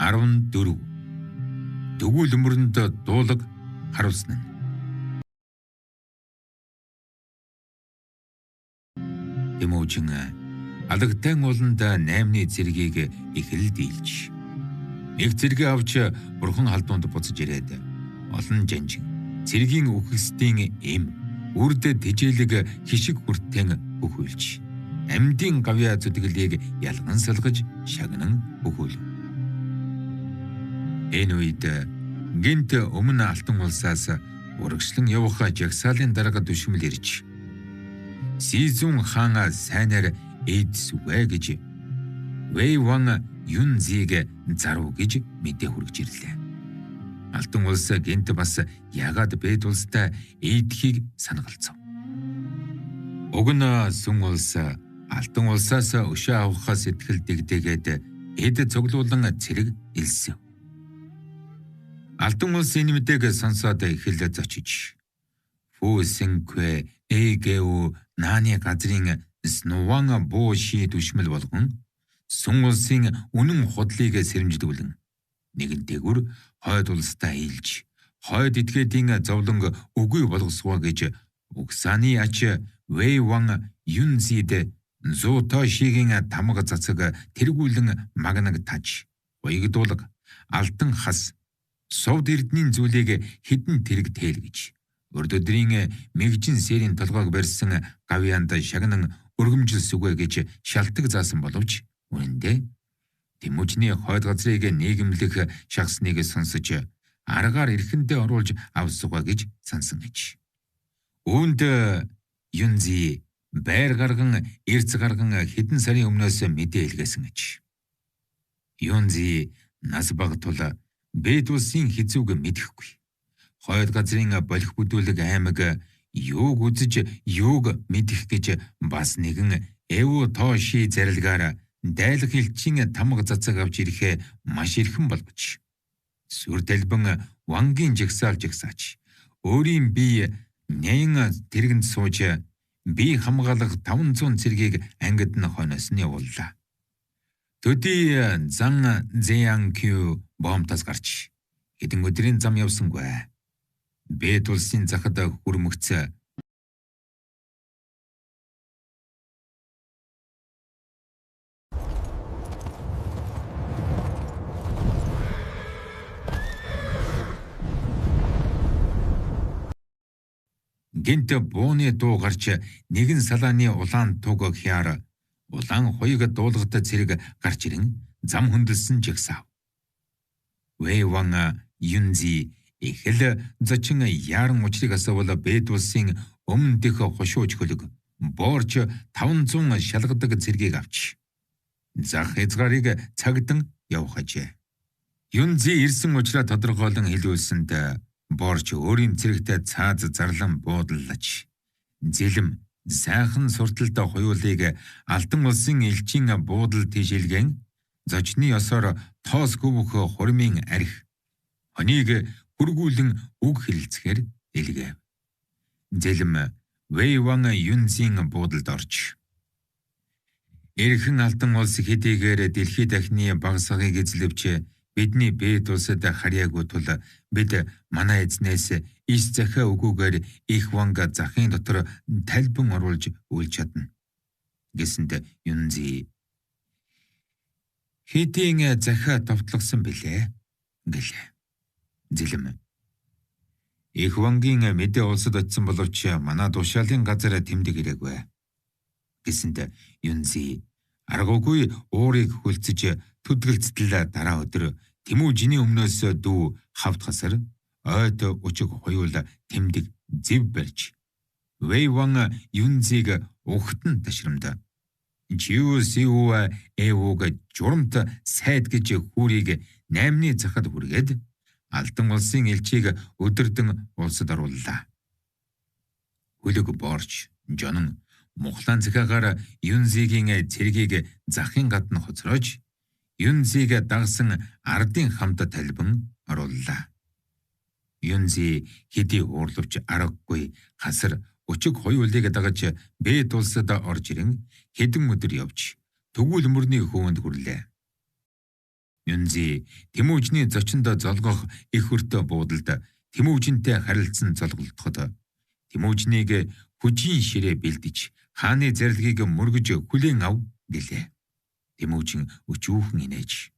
14. Тэгвэл өмөрөнд дуулаг харуулсан нь. Тэмүүжин алагтайн ууланд 8-ны зэргийг ихэл дийлж. Нэг зэрэг авч бурхан халдуунд буцаж ирээд олон жанжин зэргийн үхсдийн эм үрд тэжээлэг хишиг хүртэн өхүүлж. Амьдын гавья зүтгэлийг ялган салгаж шагнан өхөөл. Энэ үед гинт өмнө алтан улсаас урагшлан явах жагсаалын дарга дүшмэл ирж Сизун хаан сайнаар эйдсвэ гэж Вэй Ван Юнзиг заруу гэж мэдээ хүргэж ирлээ. Алтан улс гинт бас ягаад Бэд улстай эйдэхийг санагалцав. Уг нь Сүн улс алтан улсаас өшөө авахаа сэтгэл дэгдээгээд эд цуглуулан цэрэг илсэв. Алтан улс энэ мэдээг сонсоод ихэл зочиж Фүсэнквэ Эгэу нааны газрын Снуван Боши дүшмэл болгон Сүн улсын үнэн худлыг сэрэмжлүүлэн нэгэн дээгүр хойд улстай хэлж хойд этгээдийн зовлон үгүй болгосгоо гэж Угсаны ач Вэй Ван Юнзид Зотошигийн тамга цацаг тэргүүлэн магнаг таж уягдуулаг алтан хас совд эрдний зүйлийг хідэн тэрэг тээл гэж өрдөдрийн мэгжин сэрийн толгойг барьсан гавьяанд шагнан өргөмжил сүгэ гэж шалтгаан заасан боловч үнэндээ Тэмүүжний хойд газрыг нийгэмлэх шахсныг сонсож аргаар эрхэндээ оруулж авсугаа гэж сансан гэж. Үүнд Юнзи байр гарган эрц гарган хэдэн сарын өмнөөс мэдээ илгээсэн гэж. Юнзи нас багтул Бэд улсын хэзүүг мэдэхгүй. Хойд газрын болох бүдүүлэг аймаг юуг үзэж юуг мэдэх гэж бас нэгэн Эву Тоши зарилгаар дайлах элчийн тамга цацаг авч ирэхээ маш эрхэн болгож. Сүр дэлбэн Вангийн жагсааж өөрийн бие няян тэргэнд сууж би хамгаалах 500 зэргийг ангид нь хойноос нь явууллаа. Төдий зан Зэянкю бомтас гарч хэдэн өдрийн зам явсангүй. Бэд улсын захад хүрмэгц гинт бууны дуу гарч нэгэн салааны улаан туг хяар улаан хоёг дуулгад зэрэг гарч ирэн зам хөндлсөн жигсав. Вэй Ван Юнзи ихэл зочин яран учрыг асуувал Бэд улсын өмнө дэх хошууч хөлөг боорч 500 шалгадаг зэргийг авч зах хязгаарыг цагдан явах ажээ. Юнзи ирсэн учраас тодорхойлон хэлүүлсэнд боорч өөрийн зэрэгтэй цааз зарлан буудлаж зэлэм сайхан сурталд хоёулыг алтан улсын элчийн буудал тийшэлгэн зочны ёсоор тоос гүвх хурмын арх хоныг хүргүүлэн үг хэлцгээр илгээв. Зэлэм Вэй Ван Юнзийн буудалд орж эрхэн алтан улс хэдийгээр дэлхий дахны багсагыг эзлэвч бидний Бэд улсад харьяагүй тул бид манай эзнээс иш захиа өгүүгээр их Ванга захын дотор тальбан оруулж үйлч чадна гэсэнд Юнзи хэдийн захиа товтлогсон билээ гэлээ. Зэлэм их Вангийн мэдээ улсад очисон боловч манай тушаалын газар тэмдэг ирээгүй гэсэнд Юнзи аргагүй уурыг хөлцөж төдгөлцөл дараа өдөр Тэмүүжний өмнөөс дүү хавд хасар ойд учиг хоёул тэмдэг зэв барьж Вэй Ван Юнзиг ухтан ташрамда Жиусиуа Эвуг журамт сайд гэж хүүрийг 8-ны захад хүргээд алтан улсын элчийг өдөрдөн улсад орууллаа. Хөлөг боорч жонон мухлан захиагаар Юнзигийн цэргийг захын гадна хоцроож Юнзиг дагсан ардын хамт талбан орууллаа. Юнзи хэдий уурлавч аргагүй хасар учиг хоёулыг дагаж Бэд улсад орж ирэн хэдэн өдөр явж тэгвэл мөрний хөвөнд хүрлээ. Юнзи Тэмүүжний зочинд золгох их өртөө буудалд Тэмүүжинтэй харилцсан золголдоход Тэмүүжнийг хүжийн ширээ бэлдэж хааны зарилгийг мөргөж хүлээн ав гэлээ. Тэмүүжин өчүүхэн инээж.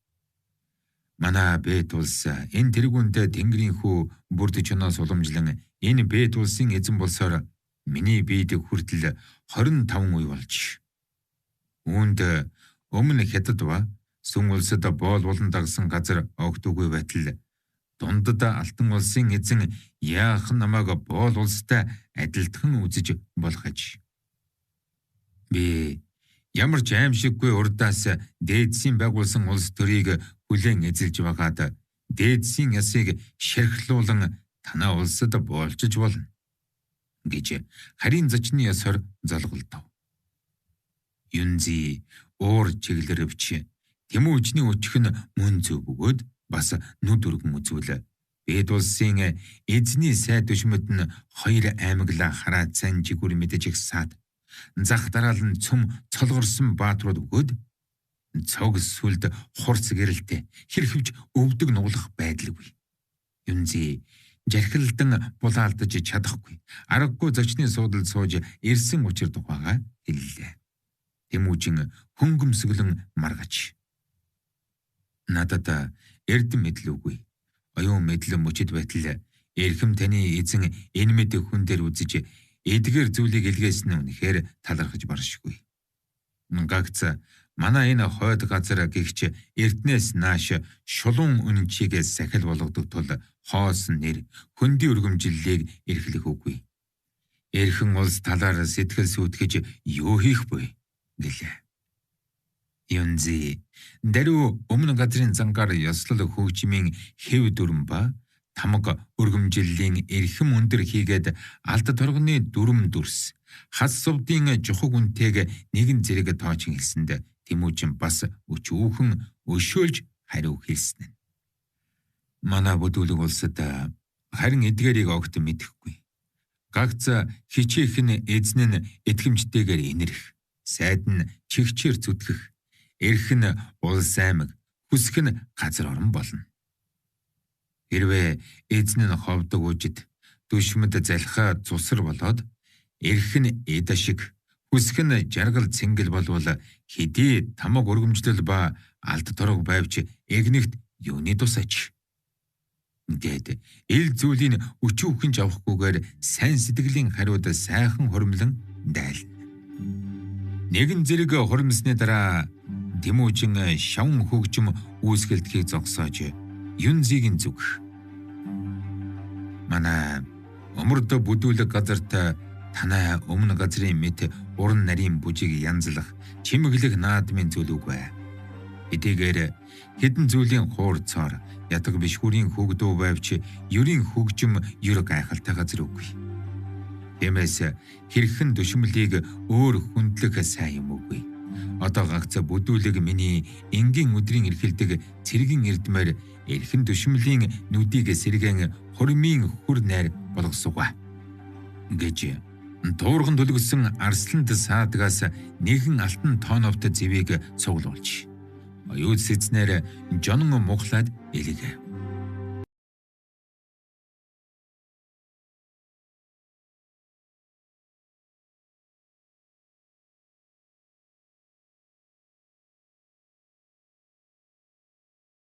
Манай Бэт улс энэ тэргүүнд Тэнгэрийн хүү бүрд чоноос уламжлан энэ Бэт улсын эзэн болсоор миний биед хүртэл 25 үе болж. Үүнд өмнө Хятад ба Сүм улсад боол болон дагсан газар огтугүй байтал дундад Алтан улсын эзэн яах намайг боол улстай адилтхан үзэж болох аж. Би ямар ч аимшиггүй урдаас дээдсийн байгуулсан улс төрийг хүлээн эзэлж байгаад дээдсийн ясыг ширхлуулан танаа улсад боолчиж болно гэж харийн зочны ясаар залгалдав. Юнзи уур чиглэрвч Тэмүүжний өчх нь мөн зөв бөгөөд бас нүд өргөн үзвэл Бэд улсын эзний сайд төшмөд нь хоёр аймаглаа хараад сайн жигүр мэдэж их саад зах дараал нь цөм цолгорсон баатрууд өгөөд цог сүлд хурц гэрэлтэй хэрхэвж өвдөг нуглах байдалгүй. Юнзи жархилдан булаалдаж чадахгүй аргагүй зочны суудалд сууж ирсэн учир тухайга хэллээ. Тэмүүжин хөнгөмсгөлөн маргаж. Надад эрдэм мэдл үгүй. Оюун мэдл мөчид байтал эрхэм таны эзэн энэ мэд хүн дээр үзэж эдгээр зүйлийг илгээсэн нь үнэхээр талархаж баршгүй. Гагц манай энэ хойд газар гихч эрднээс нааш шулуун үнэнчигээс сахил болгодог тул хоосон нэр хөндөй өргөмжлөлийг эрхлэх үгүй. Эрхэн улс талаар сэтгэл сүйтгэж юу хийх вэ гэлээ. Юнзи даруй өмнө газрын зангаар ёслол хөгжмийн хэв дүрм ба тамга өргөмжлөлийн эрхэм өндөр хийгээд алд торгоны дүрм дүрс хас сувдын жухаг үнтэйг нэгэн зэрэг тоочин хэлсэнд Тэмүүжин бас өчүүхэн өшөөлж хариу хэлсэн нь. Манай бүдүүлэг улсад харин эдгээрийг огт мэдэхгүй. Гагц хичээх нь эзэн нь итгэмжтэйгээр инэрх, сайд нь чигчээр зүтгэх, эрх нь улс аймаг, хүсэх нь газар орон болно. Хэрвээ эзэн нь ховдог үжид дүшмэд залхаа цусар болоод эрх нь эд ашиг, хүсэх нь жаргал цэнгэл болвол хэдий тамаг өргөмжлөл ба алд торог байвч эгнэгт юуны тусаач. Гэт ил зүйлийн өчүүхэнж авахгүйгээр сайн сэтгэлийн хариуд сайхан хуримлан дайлна. Нэгэн зэрэг хуримсны дараа Тэмүүжин шавн хөгжим үүсгэлтгийг зогсоож Юнзигийн зүгх. Манай өмөрд бүдүүлэг газарт танай өмнө газрын мэт уран нарийн бүжиг янзлах, чимэглэх наадмын зүйл үгүй. Эдгээр хэдэн зүйлийн хуур цоор ятг бишгүүрийн хөгдөө байвч ерийн хөгжим ер гайхалтай газар үгүй. Тиймээс хэрхэн төшмөлийг өөр хүндлэх сайн юм үгүй. Одоо гагц бүдүүлэг миний энгийн өдрийн эрхэлдэг цэргийн эрдмээр эрхэн төшмөлийн нүдийг сэргэн хормын хүр найр болгосуга гэж туурхан төлгөсөн арсланд саадгаас нэгэн алтан тооновт зэвийг цуглуулж оюут сэзнээр жонон мухлаад элэг.